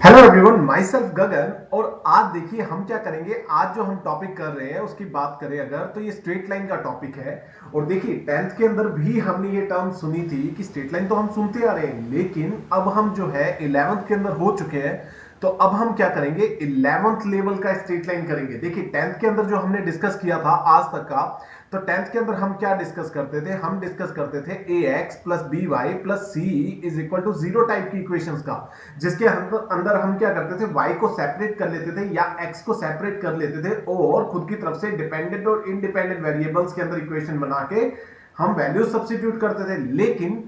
Hello everyone, my self गगन। और आज देखिए हम क्या करेंगे। आज जो हम टॉपिक कर रहे हैं उसकी बात करें अगर तो ये स्ट्रेट लाइन का टॉपिक है। और देखिए 10th के अंदर भी हमने ये टर्म सुनी थी कि स्ट्रेट लाइन तो हम सुनते आ रहे हैं, लेकिन अब हम जो है 11th के अंदर हो चुके हैं। तो अब हम क्या करेंगे, 11th लेवल का स्ट्रेट लाइन करेंगे। देखिए 10th के अंदर जो हमने डिस्कस किया था आज तक का, तो 10th के अंदर हम क्या डिस्कस करते थे, हम डिस्कस करते थे a x plus b y plus c is equal to zero type की इक्वेशंस का, जिसके अंदर हम क्या करते थे, y को सेपरेट कर लेते थे या x को सेपरेट कर लेते थे और खुद की तरफ से डिपेंडेंट और इंडिपेंडेंट वेरिएबल्स के अंदर इक्वेशन बना के हम वैल्यू सब्स्टिट्यूट करते थे। लेकिन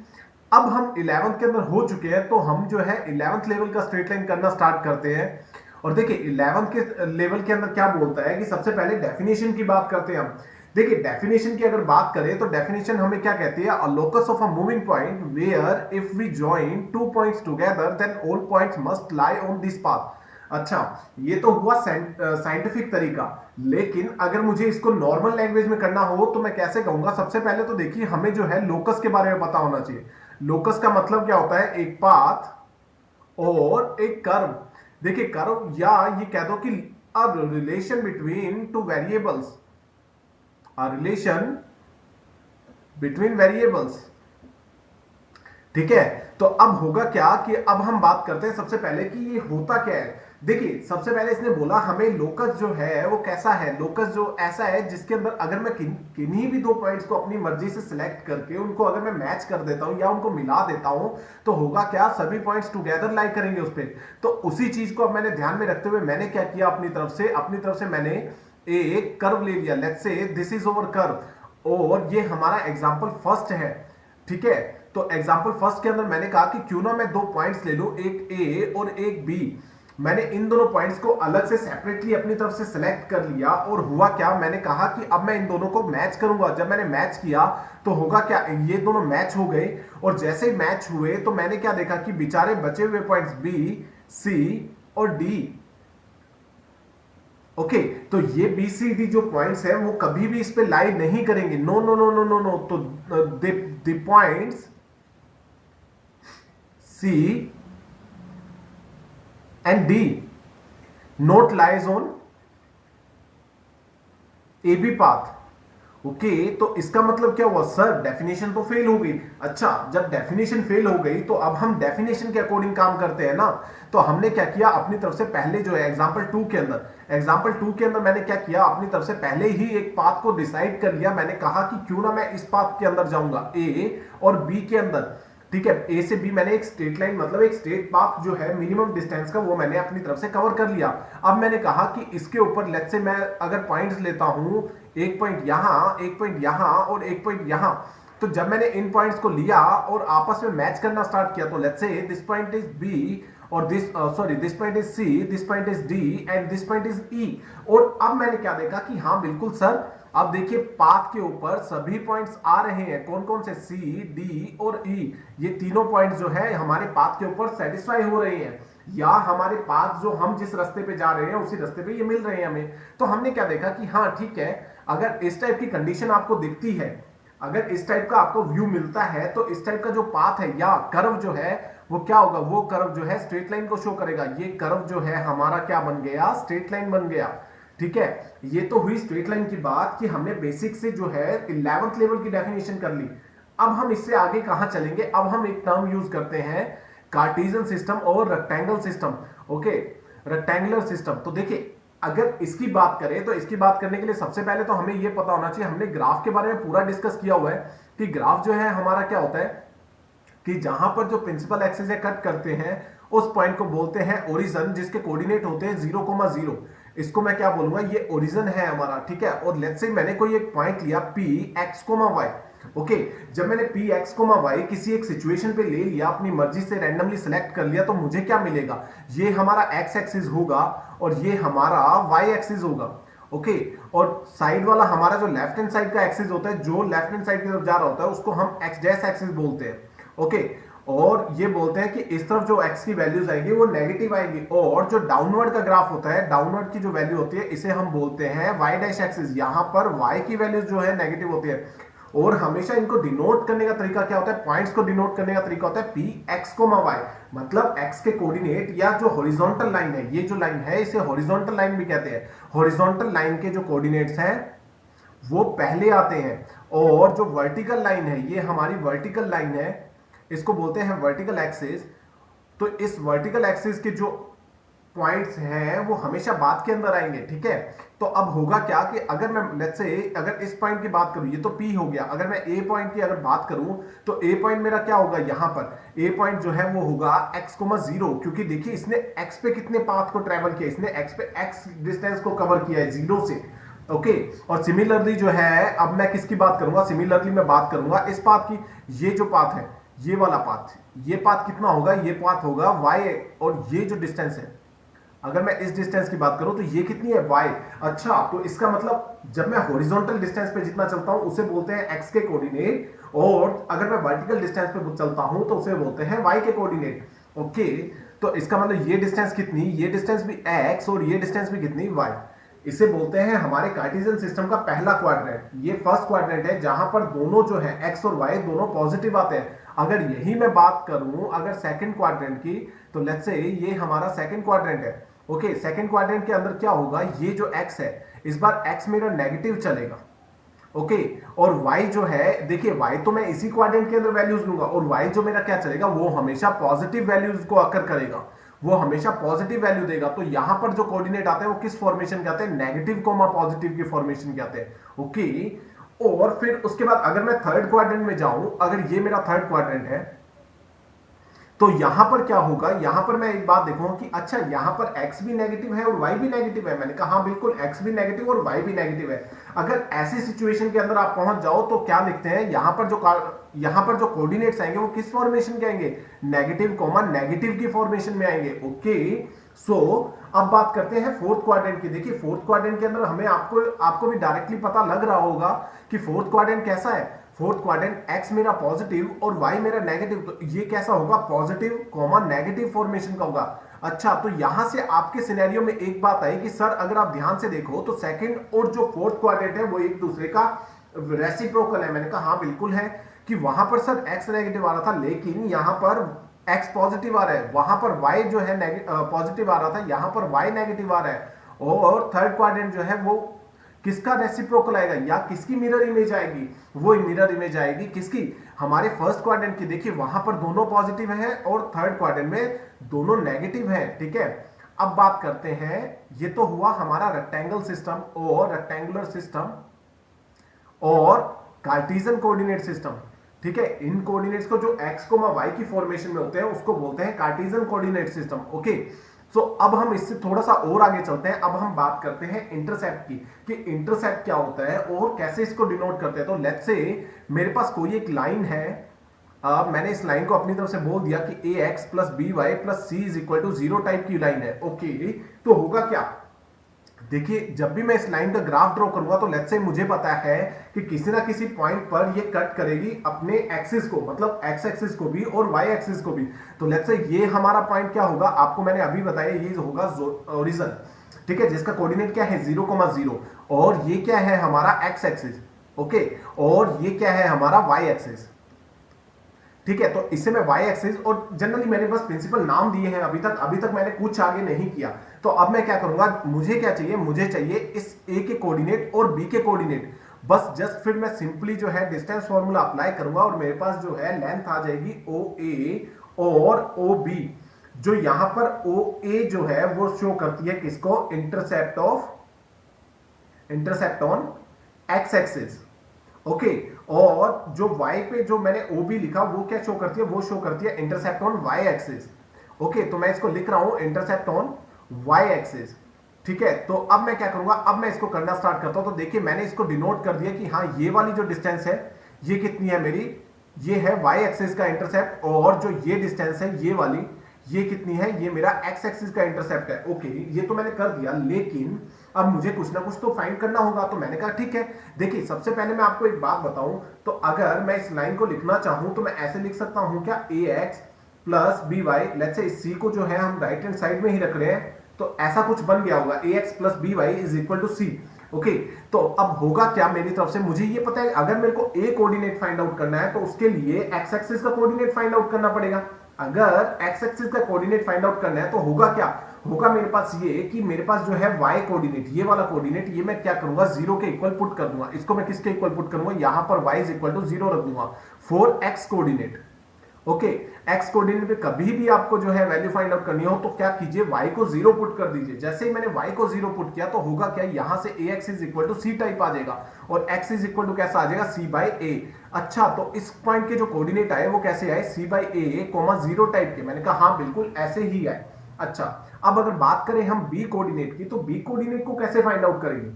अब हम 11th के अंदर हो चुके हैं, तो हम जो है 11th लेवल का स्ट्रेट लाइन करना स्टार्ट करते हैं। और देखिए 11th के लेवल के अंदर क्या बोलता है कि सबसे पहले डेफिनेशन की बात करते हैं हम। देखिए डेफिनेशन की अगर बात करें तो डेफिनेशन हमें क्या कहती है, a locus of a moving point where if we join two points together then all points must lie on this path. अच्छा, ये तो हुआ साइंटिफिक तरीका, लेकिन अगर मुझे इसको नॉर्मल लैंग्वेज में करना हो तो मैं कैसे कहूंगा। सबसे पहले तो देखिए हमें जो है लोकस के बारे में पता होना चाहिए। लोकस का मतलब क्या होता है, एक पाथ और एक कर्व। देखिए कर्व या ये कह दो कि a relation between two variables, a relation between variables। ठीक है, तो अब होगा क्या कि अब हम बात करते हैं सबसे पहले कि ये होता क्या है। देखिए सबसे पहले इसने बोला हमें लोकस जो है वो कैसा है। लोकस जो ऐसा है जिसके अंदर अगर मैं किन्हीं भी दो पॉइंट्स को अपनी मर्जी से सिलेक्ट करके उनको अगर मैं मैच कर देता हूं या उनको मिला देता हूं तो होगा क्या, सभी पॉइंट्स टुगेदर लाई करेंगे उस पर। तो उसी चीज को अब मैंने ध्यान में रखते हुए मैंने क्या किया, अपनी तरफ से मैंने एक कर्व ले लिया। Let's say this is over curve और ये हमारा एग्जांपल फर्स्ट है। ठीक है, तो एग्जांपल फर्स्ट के अंदर मैंने कहा कि क्यों ना मैं दो पॉइंट्स ले लूं, एक ए और एक बी। मैंने इन दोनों पॉइंट्स को अलग से सेपरेटली अपनी तरफ से सिलेक्ट कर लिया और हुआ क्या, मैंने कहा कि अब मैं इन दोनों को मैच करूंगा। जब मैंने मैच किया तो होगा क्या, ये दोनों मैच हो गए। और जैसे ही मैच हुए तो मैंने क्या देखा कि बेचारे बचे हुए पॉइंट्स बी, सी और डी। ओके, तो ये बी सी डी जो पॉइंट्स है वो कभी भी इस पे लाई नहीं करेंगे। No no no no no no. तो the points C and D not lies on A B path. Okay, तो इसका मतलब क्या हुआ सर, डेफिनेशन तो फेल हो गई। अच्छा, जब डेफिनेशन फेल हो गई तो अब हम डेफिनेशन के अकॉर्डिंग काम करते हैं ना। तो हमने क्या किया, अपनी तरफ से पहले जो है एग्जांपल टू के अंदर मैंने क्या किया, अपनी तरफ से पहले ही एक पाथ को डिसाइड कर लिया। मैंने कहा कि क्यों ना मैं इस पाथ के अंदर जाऊंगा, ए और बी के अंदर। ठीक है, ए से बी मैंने एक स्ट्रेट लाइन मतलब एक स्ट्रेट पाथ जो है मिनिमम डिस्टेंस का वो मैंने अपनी तरफ से कवर कर लिया। अब मैंने कहा कि इसके ऊपर लेट्स से मैं अगर पॉइंट्स लेता हूं, एक पॉइंट यहां, एक पॉइंट यहां और एक पॉइंट यहां। तो जब मैंने इन पॉइंट्स को लिया और आपस में मैच करना स्टार्ट किया तो let's say this point is B और this point is C, this point is D and this point is E. और अब मैंने क्या देखा कि हाँ बिल्कुल सर, अब देखिए पाथ के ऊपर सभी पॉइंट्स आ रहे हैं। कौन कौन से, सी, डी और ई। ये तीनों पॉइंट्स जो है हमारे पाथ के ऊपर सेटिस्फाई हो रहे हैं, या हमारे पाथ जो हम जिस रास्ते पे जा रहे हैं उसी रास्ते पे ये मिल रहे हैं हमें। तो हमने क्या देखा कि हाँ ठीक है, अगर इस टाइप की कंडीशन आपको दिखती है, अगर इस टाइप का आपको व्यू मिलता है तो इस टाइप का जो पाथ है या कर्व जो है वो क्या होगा, वो कर्व जो है स्ट्रेट लाइन को शो करेगा। ये कर्व जो है हमारा क्या बन गया, स्ट्रेट लाइन बन गया। ठीक है, ये तो हुई स्ट्रेट लाइन की बात कि हमने बेसिक से जो है 11th लेवल की डेफिनेशन कर ली। अब हम इससे आगे कहां चलेंगे, अब हम एक टर्म यूज करते हैं, कार्टेशियन सिस्टम और rectangle system. Okay, rectangular system. तो देखिए अगर इसकी बात करें तो इसकी बात करने के लिए सबसे पहले तो हमें यह पता होना चाहिए, हमने ग्राफ के बारे में पूरा डिस्कस किया हुआ है कि ग्राफ जो है हमारा क्या होता है कि जहां पर जो प्रिंसिपल एक्सिस है कट करते हैं उस पॉइंट को बोलते हैं ओरिजिन, जिसके कोऑर्डिनेट होते हैं 0,0। इसको मैं क्या बोलूंगा, ये ओरिजिन है हमारा। ठीक है, और लेट्स से मैंने कोई एक पॉइंट लिया P x comma y. Okay, जब मैंने पी एक्स कोमा वाई किसी एक सिचुएशन पे ले लिया, अपनी मर्जी से रैंडमली सिलेक्ट कर लिया, तो मुझे क्या मिलेगा, ये हमारा एक्स एक्सिस होगा और ये हमारा वाई एक्सिस होगा। ओके, और साइड वाला हमारा जो लेफ्ट हैंड साइड का एक्सिस होता है, जो लेफ्ट हैंड साइड की तरफ जा रहा होता है उसको हम एक्स डैश एक्सिस बोलते हैं। ओके, और ये बोलते हैं कि इस तरफ जो x की वैल्यूज आएंगी वो नेगेटिव आएंगी, और जो डाउनवर्ड का ग्राफ होता है, डाउनवर्ड की जो वैल्यू होती है इसे हम बोलते हैं y डैश एक्सिस। यहां पर y की वैल्यूज जो है नेगेटिव होती है। और हमेशा इनको डिनोट करने का तरीका क्या होता है, पॉइंट्स को डिनोट करने का तरीका होता है पी एक्स कोमा वाई, मतलब एक्स के कोऑर्डिनेट या जो हॉरिजॉन्टल लाइन है, ये जो लाइन है इसे हॉरिजॉन्टल लाइन भी कहते हैं। हॉरिजॉन्टल लाइन के जो कोऑर्डिनेट्स हैं वो पहले आते हैं, और जो वर्टिकल लाइन है ये हमारी वर्टिकल लाइन है, इसको बोलते हैं वर्टिकल एक्सिस। तो इस वर्टिकल एक्सिस के जो पॉइंट्स हैं वो हमेशा बाद के अंदर आएंगे, ठीक है। तो अब होगा क्या कि अगर मैं लेट्स से अगर इस पॉइंट की बात करूं, ये तो P हो गया, अगर मैं A पॉइंट की अगर बात करूं तो A पॉइंट मेरा क्या होगा, यहां पर A पॉइंट जो है वो होगा x, 0, क्योंकि देखिए इसने x पे कितने पाथ को ट्रेवल किया, इसने x पे x डिस्टेंस को कवर किया है 0 से, ओके। और सिमिलरली जो है, अब मैं किसकी बात करूंगा, सिमिलरली मैं बात करूंगा इस पाथ की, ये जो पाथ है, ये वाला पाथ, ये पाथ कितना होगा, ये पाथ होगा y, और ये जो डिस्टेंस है, अगर मैं इस डिस्टेंस की बात करूं तो ये कितनी है, y। अच्छा, तो इसका मतलब जब मैं हॉरिजॉन्टल डिस्टेंस पे जितना चलता हूं उसे बोलते हैं x के कोऑर्डिनेट, और अगर मैं वर्टिकल डिस्टेंस पे चलता हूं तो उसे बोलते हैं y के कोऑर्डिनेट, ओके। तो इसका मतलब ये डिस्टेंस कितनी, ये डिस्टेंस भी x और ये डिस्टेंस भी कितनी, y। इसे बोलते हैं हमारे कार्टेशियन सिस्टम का पहला क्वाड्रेंट, ये फर्स्ट क्वाड्रेंट है जहां पर दोनों जो है x और y दोनों पॉजिटिव आते हैं। अगर यही मैं बात करूं अगर सेकंड क्वाड्रेंट की, तो लेट्स से ये हमारा सेकंड क्वाड्रेंट है, ओके। सेकंड क्वाड्रेंट के अंदर क्या होगा, ये जो x है इस बार x मेरा नेगेटिव चलेगा, ओके। और y जो है, देखिए y तो मैं इसी क्वाड्रेंट के अंदर वैल्यूज लूंगा, और y जो मेरा क्या चलेगा, वो हमेशा पॉजिटिव वैल्यूज को अकर करेगा, वो हमेशा पॉजिटिव वैल्यू देगा। तो यहां पर जो कोऑर्डिनेट आते हैं वो किस फॉर्मेशन के आते हैं, नेगेटिव कोमा पॉजिटिव के फॉर्मेशन के आते हैं, ओके। और फिर उसके बाद अगर मैं थर्ड क्वाड्रेंट में जाऊं, अगर ये मेरा थर्ड क्वाड्रेंट है, तो यहां पर क्या होगा, यहां पर मैं एक बात देखूंगा कि अच्छा यहां पर x भी नेगेटिव है और y भी नेगेटिव है। मैंने कहा हाँ बिल्कुल, x भी नेगेटिव और y भी नेगेटिव है। अगर ऐसी सिचुएशन के अंदर आप पहुंच जाओ तो क्या लिखते हैं, यहां पर जो कोऑर्डिनेट्स आएंगे वो किस फॉर्मेशन के आएंगे, नेगेटिव कॉमा नेगेटिव की फॉर्मेशन में आएंगे, ओके। सो अब बात करते हैं फोर्थ क्वाड्रेंट की। देखिए फोर्थ क्वाड्रेंट के अंदर हमें आपको भी डायरेक्टली पता लग रहा होगा कि फोर्थ क्वाड्रेंट कैसा है। फोर्थ क्वाड्रेंट x मेरा पॉजिटिव और y मेरा नेगेटिव, तो ये कैसा होगा, पॉजिटिव कॉमा नेगेटिव फॉर्मेशन का होगा। अच्छा, तो यहां से आपके सिनेरियो में एक बात आई कि सर अगर आप ध्यान से देखो तो सेकंड और जो फोर्थ क्वाड्रेंट है वो एक दूसरे का रेसिप्रोकल है। मैंने कहा हाँ बिल्कुल है, कि वहां पर सर x नेगेटिव आ रहा था लेकिन यहां पर x पॉजिटिव आ रहा है, वहां पर y जो है पॉजिटिव आ रहा था, यहां पर y नेगेटिव आ रहा है। और थर्ड क्वाड्रेंट जो है वो किसका रेसिप्रोकल आएगा या किसकी मिरर इमेज आएगी, वो मिरर इमेज आएगी किसकी, हमारे फर्स्ट क्वाड्रेंट की। देखिए वहां पर दोनों पॉजिटिव हैं और थर्ड क्वाड्रेंट में दोनों नेगेटिव हैं, ठीक है। अब बात करते हैं, ये तो हुआ हमारा रेक्टेंगल सिस्टम और रेक्टेंगुलर सिस्टम और कार्टेशियन कोऑर्डिनेट सिस्टम, ठीक है। इन कोऑर्डिनेट्स को जो x, y की फॉर्मेशन में होते हैं उसको बोलते हैं कार्टेशियन कोऑर्डिनेट सिस्टम, ओके। सो अब हम इससे थोड़ा सा और आगे चलते हैं। अब हम बात करते हैं इंटरसेप्ट की, कि इंटरसेप्ट क्या होता है और कैसे इसको डिनोट करते हैं। तो लेट्स से मेरे पास कोई एक लाइन है, मैंने इस लाइन को अपनी तरफ से बोल दिया कि ax plus b y plus c is equal to 0 type की लाइन है, ओके। तो होगा क्या, देखिए जब भी मैं इस लाइन का ग्राफ ड्रॉ करूंगा तो लेट्स से मुझे पता है कि किसी ना किसी पॉइंट पर ये कट करेगी अपने एक्सिस को, मतलब एक्स एक्सिस को भी और वाई एक्सिस को भी। तो लेट्स से ये हमारा पॉइंट क्या होगा, आपको मैंने अभी बताया ये होगा ओरिजिन, ठीक है, जिसका कोऑर्डिनेट क्या है 0,0, और ये क्या है हमारा एक्स एक्सिस, ओके, और ये क्या है हमारा वाई एक्सिस, ठीक है। तो इससे मैं y एक्सिस, और जनरली मैंने बस प्रिंसिपल नाम दिए हैं अभी तक मैंने कुछ आगे नहीं किया। तो अब मैं क्या करूंगा, मुझे क्या चाहिए, मुझे चाहिए इस a के कोऑर्डिनेट और b के कोऑर्डिनेट, बस जस्ट फिर मैं सिंपली जो है डिस्टेंस फॉर्मूला अप्लाई करूंगा और मेरे पास जो है लेंथ आ जाएगी OA और OB, जो यहां पर OA जो है वो शो करती है किसको, intercept on x axis, okay. और जो y पे जो मैंने OB लिखा वो क्या शो करती है, वो शो करती है intercept on y axis, okay. तो मैं इसको लिख रहा हूं इंटरसेप्ट ऑन y एक्सिस, ठीक है। तो अब मैं क्या करूंगा, अब मैं इसको करना स्टार्ट करता हूं। तो देखिए मैंने इसको डिनोट कर दिया कि हाँ ये वाली जो डिस्टेंस है ये कितनी है मेरी, ये है y एक्सिस का इंटरसेप्ट, और जो ये डिस्टेंस है ये वाली, ये कितनी है, ये मेरा x एक्सिस का इंटरसेप्ट है, ओके। ये तो मैंने कर दिया, लेकिन अब मुझे कुछ ना कुछ तो फाइंड करना होगा। तो मैंने कहा ठीक है, देखिए सबसे पहले मैं आपको एक बात बताऊं, तो अगर मैं इस लाइन को लिखना चाहूं तो मैं ऐसे लिख सकता हूं क्या, ax plus b y, let's say इस c को जो है हम राइट हैंड साइड में ही रख रहे हैं, तो ऐसा कुछ बन गया होगा ax plus b y is equal to c। Okay, तो अब होगा क्या मेरी तरफ से, मुझे ये पता है अगर मेरे को ए कोऑर्डिनेट फाइंड आउट करना है तो उसके लिए एक्स एक्सिस का कोऑर्डिनेट फाइंड आउट करना पड़ेगा। अगर एक्स एक्सिस का कोऑर्डिनेट फाइंड आउट करना है तो होगा क्या, होगा मेरे पास ये कि मेरे पास जो है वाई कोऑर्डिनेट, ये वाला कोऑर्डिनेट, ये मैं क्या करूंगा, जीरो के इक्वल पुट कर दूंगा। इसको मैं किसके इक्वल पुट करूंगा, यहां पर y इज इक्वल टू 0 रख दूंगा for x coordinate. Okay, x coordinate पे कभी भी आपको जो है वैल्यू फाइंड आउट करनी हो तो क्या कीजिए, y को 0 पुट कर दीजिए। जैसे ही मैंने y को 0 पुट किया तो होगा क्या, यहां से ax is equal to C type आ जाएगा और x इज इक्वल टू कैसा आ जाएगा, c बाई a। अच्छा, तो इस पॉइंट के जो कोऑर्डिनेट आए वो कैसे आए, c by a comma 0 type के। मैंने कहा हाँ बिल्कुल ऐसे ही आए। अच्छा, अब अगर बात करें हम b कोऑर्डिनेट की, तो b कोऑर्डिनेट को कैसे फाइंड आउट करेंगे,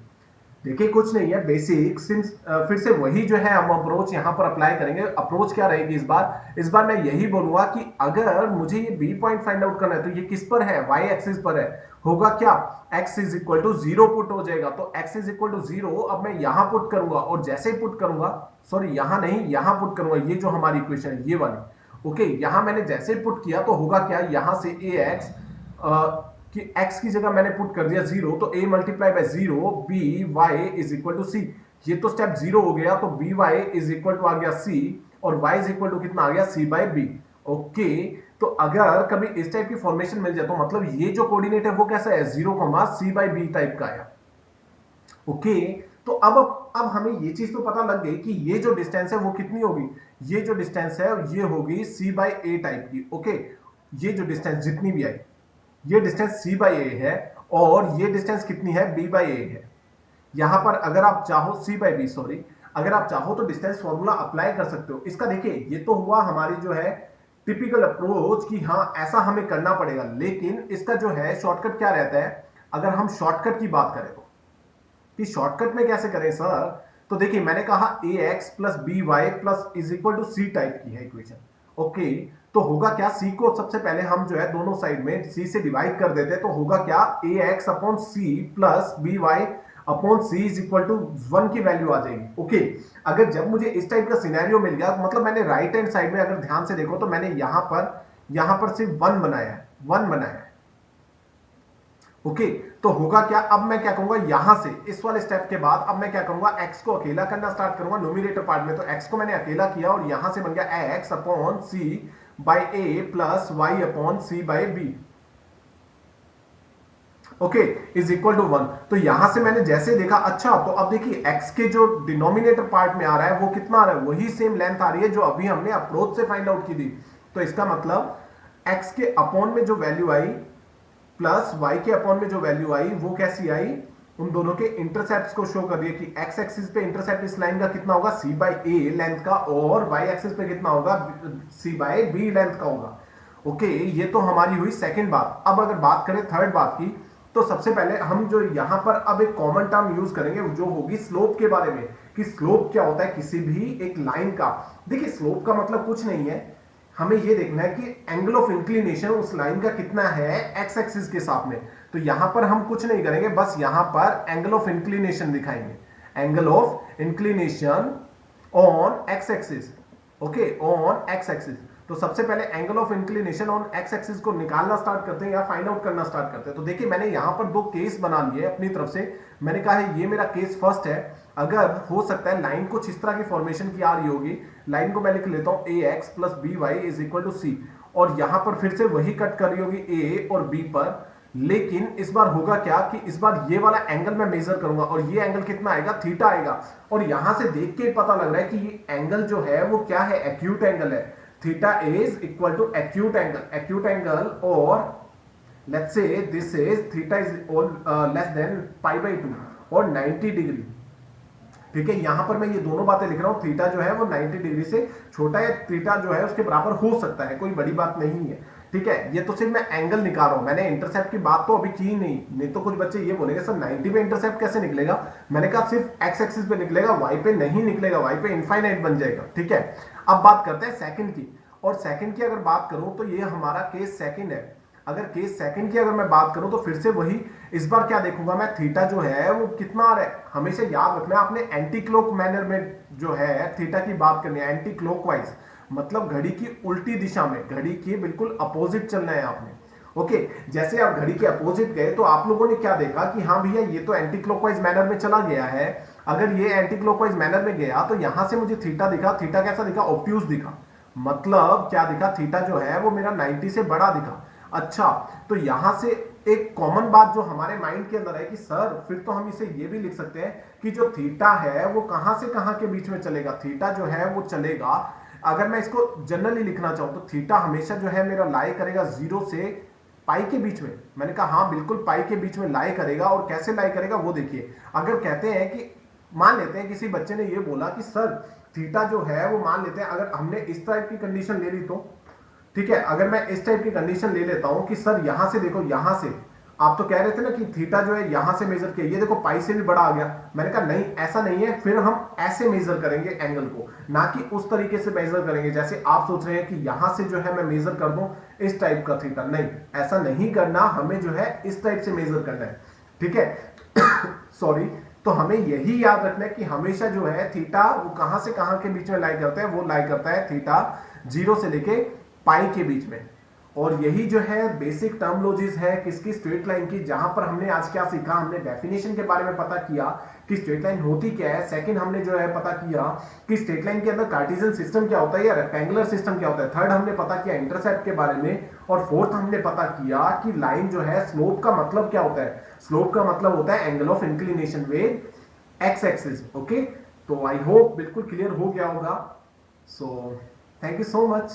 देखिए कुछ नहीं है, बेसिक फिर से वही जो है हम अप्रोच यहां पर अप्लाई करेंगे। अप्रोच क्या रहेगी इस बार मैं यही बोलूंगा कि अगर मुझे ये बी पॉइंट फाइंड आउट करना है तो ये किस पर है, वाई एक्सिस पर है। होगा क्या, x is equal to 0 put हो जाएगा, तो x इज इक्वल टू 0 अब मैं यहां पुट करूंगा और जैसे ही पुट करूंगा, सॉरी यहां नहीं, यहां पुट करूंगा, ये जो हमारी इक्वेशन है ये वाली। ओके, यहां मैंने जैसे पुट किया तो होगा क्या, यहां से ax कि x की जगह मैंने पुट कर दिया 0, तो a multiply by 0 by is equal to c। ये तो स्टेप 0 हो गया, तो by इज इक्वल टू आ गया c और y इज इक्वल टू कितना आ गया, c बाय b। ओके, तो अगर कभी इस टाइप की फॉर्मेशन मिल जाए तो मतलब ये जो कोऑर्डिनेट है वो कैसा है, 0, c बाय b टाइप का है। ओके, तो अब हमें ये चीज तो पता लग गई कि ये जो डिस्टेंस है वो कितनी होगी, ये जो डिस्टेंस है ये होगी c बाय a टाइप की। ओके, ये जो डिस्टेंस जितनी भी आई, ये डिस्टेंस c बाई a है और ये डिस्टेंस कितनी है, b बाई a है। यहां पर अगर आप चाहो c बाई b, सॉरी, अगर आप चाहो तो डिस्टेंस फॉर्मूला अप्लाई कर सकते हो। इसका देखिए ये तो हुआ हमारी जो है टिपिकल अप्रोच कि हाँ ऐसा हमें करना पड़ेगा, लेकिन इसका जो है शॉर्टकट क्या रहता है, अगर हम शॉर्टकट की बात करें तो कि शॉर्टकट में कैसे करें सर, तो देखिए मैंने कहा ax plus b y plus is equal to C type की है इक्वेशन। ओके, तो होगा क्या, c को सबसे पहले हम जो है दोनों साइड में c से डिवाइड कर देते हैं, तो होगा क्या, ax upon c plus by upon c is equal to 1 की वैल्यू आ जाएगी। ओके, अगर जब मुझे इस टाइप का सिनेरियो मिल गया, मतलब मैंने राइट हैंड साइड में अगर ध्यान से देखो तो मैंने यहां पर सिर्फ 1 बनाया है, 1 बनाया है। ओके, तो होगा क्या, अब मैं क्या करूंगा, यहां से इस वाले स्टेप के बाद अब मैं क्या करूंगा, x को अकेला करना स्टार्ट करूंगा न्यूमरेटर पार्ट में। तो x को मैंने अकेला किया और यहां से बन गया x upon c by a plus y upon c by b। Okay, is equal to 1। तो यहां से मैंने जैसे देखा, अच्छा तो अब देखिए x के जो डिनोमिनेटर पार्ट में आ रहा है वो कितना आ रहा है, वही सेम लेंथ आ रही है जो अभी हमने अप्रोच से फाइंड आउट की थी। तो इसका मतलब x के अपॉन में जो वैल्यू आई प्लस y के अपॉन में जो वैल्यू आई वो कैसी आई, उन दोनों के इंटरसेप्ट्स को शो कर दिया कि x एक्सिस पे इंटरसेप्ट इस लाइन का कितना होगा, c बाई a लेंथ का, और y एक्सिस पे कितना होगा, c बाई b लेंथ का होगा। ओके, ये तो हमारी हुई सेकंड बात। अब अगर बात करें थर्ड बात की, तो सबसे पहले हम जो यहां पर अब एक कॉमन टर्म यूज करेंगे जो होगी स्लोप के बारे में, कि स्लोप क्या होता है किसी भी एक लाइन का। देखिए स्लोप का मतलब कुछ नहीं है, हमें यह देखना है कि एंगल ऑफ इंक्लिनेशन उस लाइन का कितना है एक्स एक्सिस के साथ में। तो यहां पर हम कुछ नहीं करेंगे, बस यहां पर एंगल ऑफ इंक्लिनेशन दिखाएंगे, angle of inclination on x axis. Okay, on x axis. तो सबसे पहले angle of inclination on x axis को निकालना स्टार्ट करते हैं या फाइंड आउट करना स्टार्ट करते हैं। तो देखिए मैंने यहां पर दो केस बना लिए अपनी तरफ से। मैंने कहा है ये मेरा केस फर्स्ट है, अगर हो सकता है लाइन कुछ इस तरह की फॉर्मेशन की आ रही होगी, लाइन को मैं लिख लेता हूं a x plus b y is equal to C, और यहां पर फिर से वही कट कर रही होगी ए और बी पर। लेकिन इस बार होगा क्या कि इस बार ये वाला एंगल मैं मेजर करूंगा और ये एंगल कितना आएगा, थीटा आएगा। और यहां से देख के पता लग रहा है कि ये एंगल जो है वो क्या है, एक्यूट एंगल है। Theta is equal to acute angle, और let's say this is theta is less than pi by 2 और 90 डिग्री। ठीक है, यहां पर मैं ये दोनों बातें लिख रहा हूं, थीटा जो है वो 90 डिग्री से छोटा है, थीटा जो है उसके बराबर हो सकता है, कोई बड़ी बात नहीं है। ठीक है, ये तो सिर्फ मैं एंगल निकाल रहा हूं, मैंने इंटरसेप्ट की बात तो अभी की नहीं तो कुछ बच्चे ये बोलेंगे सर 90 पे इंटरसेप्ट कैसे निकलेगा। मैंने कहा सिर्फ एक्स एक्सिस पे निकलेगा, वाई पे नहीं निकलेगा, वाई पे इनफाइनाइट बन जाएगा। ठीक है, अब बात करते हैं सेकंड की, और सेकंड की अगर बात करूं तो ये हमारा केस सेकंड है। अगर केस सेकंड की अगर मैं बात करूं तो फिर से वही, इस बार क्या देखूंगा मैं, थीटा जो है वो कितना आ रहा है। हमेशा याद रखना है आपने, एंटी क्लॉक मैनर में जो है थीटा की बात करनी है, एंटी क्लॉकवाइज मतलब घड़ी की उल्टी दिशा में, घड़ी की बिल्कुल अपोजिट चलना है आपने। ओके जैसे आप घड़ी के अपोजिट गए तो आप लोगों ने क्या देखा कि हाँ भैया ये तो एंटी क्लॉकवाइज मैनर में चला गया है। अगर ये एंटी क्लॉकवाइज मैनर में गया तो यहां से मुझे थीटा दिखा, थीटा कैसा दिखा, ऑब्ट्यूज दिखा, मतलब क्या दिखा, थीटा जो है वो मेरा 90 से बड़ा दिखा। अच्छा तो यहां से एक कॉमन बात जो हमारे माइंड के अंदर है कि सर फिर तो हम इसे ये भी लिख सकते हैं कि जो थीटा है वो कहां से कहां के बीच में चलेगा, थीटा जो है वो चलेगा, अगर मैं इसको जनरली लिखना चाहूं तो थीटा हमेशा जो है मेरा लाई करेगा 0 से पाई के बीच में। मैंने कहा हाँ बिल्कुल पाई के बीच में लाई करेगा, और कैसे लाई करेगा वो देखिए। अगर कहते हैं कि मान लेते हैं किसी बच्चे ने ये बोला कि सर थीटा जो है वो मान लेते हैं, अगर हमने इस टाइप की कंडीशन ले ली तो ठीक है, अगर मैं इस टाइप की कंडीशन ले लेता हूं कि सर यहां से देखो, यहां से आप तो कह रहे थे ना कि थीटा जो है यहां से मेजर किया, ये देखो पाई से भी बड़ा आ गया। मैंने कहा नहीं ऐसा नहीं है, फिर हम ऐसे मेजर करेंगे एंगल को, ना कि उस तरीके से मेजर करेंगे जैसे आप सोच रहे हैं कि यहां से जो है मैं मेजर कर दूं इस टाइप का थीटा। नहीं ऐसा नहीं करना, हमें जो है इस टाइप से मेजर करना है, ठीक है सॉरी। तो हमें यही याद रखना है कि हमेशा जो है थीटा वो कहां से कहां के बीच में लाई करता है, वो लाई करता है थीटा 0 से लेके पाई के बीच में। और यही जो है बेसिक टर्मोलॉजीज है किसकी, स्ट्रेट लाइन की, जहां पर हमने आज क्या सीखा, हमने डेफिनेशन के बारे में पता किया कि स्ट्रेट लाइन होती क्या है। सेकंड हमने जो है पता किया कि स्ट्रेट लाइन के अंदर कार्टेशियन सिस्टम क्या होता है या रेक्टेंगुलर सिस्टम क्या होता है। थर्ड हमने पता किया इंटरसेप्ट के बारे में। और फोर्थ हमने पता किया कि लाइन जो है स्लोप का मतलब क्या होता है, स्लोप का मतलब होता है angle of inclination with x axis. Okay तो आई होप बिल्कुल क्लियर हो गया होगा। So thank you so much.